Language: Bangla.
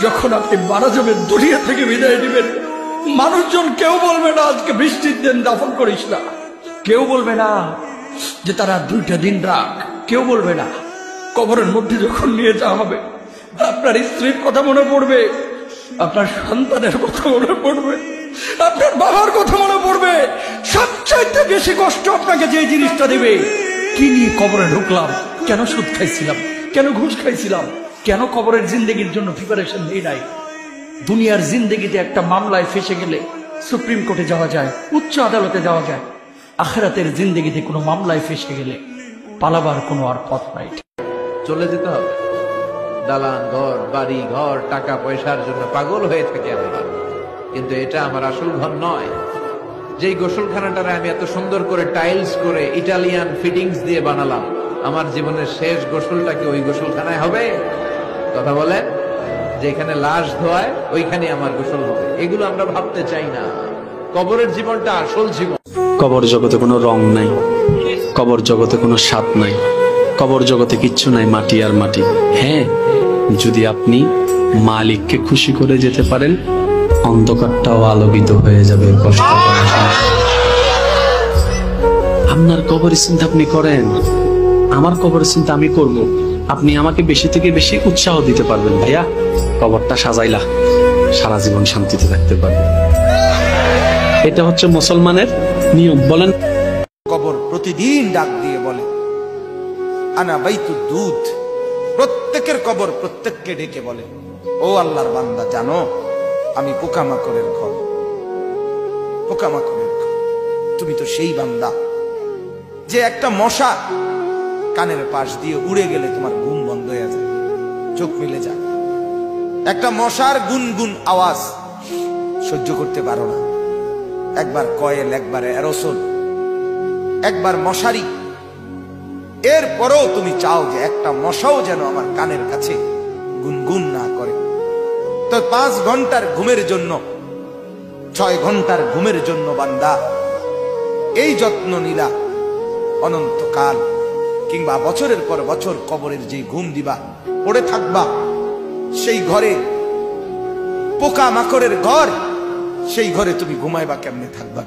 যখন আপনি মারা যাবেন, দুনিয়া থেকে বিদায় দিবেন, মানুষজন কেউ বলবে না আজকে বৃষ্টির দিন দাফন করিস না, কেউ বলবে না যে তারা 2টা দিন রাখ, কেউ বলবে না। কবরের মধ্যে যখন নিয়ে যাওয়া হবে, আপনার স্ত্রীর কথা মনে পড়বে, আপনার সন্তানের কথা মনে পড়বে, আপনার বাবার কথা মনে পড়বে। সবচাইতে বেশি কষ্ট আপনাকে যে জিনিসটা দেবে, কি নিয়ে কবরে ঢুকলাম, কেন সুদ খাইছিলাম, কেন ঘুষ খাইছিলাম, কেন কবরের জিন্দেগির জন্য প্রিপারেশন নেই নাই। দুনিয়ার জিন্দেগিতে একটা মামলায় ফেসে গেলে সুপ্রিম কোর্টে যাওয়া যায়, উচ্চ আদালতে যাওয়া যায়। আখিরাতের জিন্দেগিতে কোনো মামলায় ফেসে গেলে পালাবার কোনো আর পথ নাই। চলে যেতে হবে। দালান ঘর, বাড়ি ঘর, টাকা পয়সার জন্য পাগল হয়ে থাকে আমরা, কিন্তু এটা আমার আসল ঘর নয়। যেই গোসলখানাটারে আমি এত সুন্দর করে টাইলস করে ইটালিয়ান ফিটিংস দিয়ে বানালাম, আমার জীবনের শেষ গোসলটা কি ওই গোসলখানায় হবে? কথা বলেন, যেখানে লাশ ধোয়ায় ওইখানে আমার গোসল হবে। এগুলো আমরা ভাবতে চাই না। কবরের জীবনটা আসল জীবন। কবর জগতে কোনো রং নাই, কবর জগতে কোনো স্বাদ নাই, কবর জগতে কিচ্ছু নাই, মাটি আর মাটি। হ্যাঁ, যদি আপনি মালিককে খুশি করে যেতে পারেন, অন্ধকারটাও আলোকিত হয়ে যাবে। কষ্ট করার সময় আপনার কবরের চিন্তা আপনি করেন, আমার কবরের চিন্তা আমি করব। আপনি আমাকে বেশি থেকে বেশি উৎসাহ দিতে পারবেন, ভাইয়া কবরটা সাজাইলা, সারা জীবন শান্তিতে থাকতে পারবে। এটা হচ্ছে মুসলমানের নিয়ম। বলেন, কবর প্রতিদিন ডাক দিয়ে বলে আনা বাইতুদ দুধ। প্রত্যেকের কবর প্রত্যেককে ডেকে বলে, ও আল্লাহর বান্দা, জানো আমি পোকামাকড়ের ঘর, পোকামাকড়ের ঘর। তুমি তো সেই বান্দা যে একটা মশা কানের পাশ দিয়ে উড়ে গেলে তোমার ঘুম বন্ধ হয়ে যায়, চোখ মিলে যায়। একটা মশার গুনগুন আওয়াজ সহ্য করতে পারো না। একবার কয়েল, একবার অ্যারোসল, একবার মশারি, এরপরেও তুমি চাও যে একটা মশাও যেন আমার কানের কাছে গুনগুন না করে। তো 5 ঘন্টার ঘুমের জন্য, 6 ঘন্টার ঘুমের জন্য বান্দা এই যত্ন নিলা, অনন্তকাল কিংবা বছরের পর বছর কবরের যে ঘুম দিবা, পড়ে থাকবা সেই ঘরে, পোকা মাকড়ের ঘর, সেই ঘরে তুমি ঘুমাইবা কেমনে, থাকবা?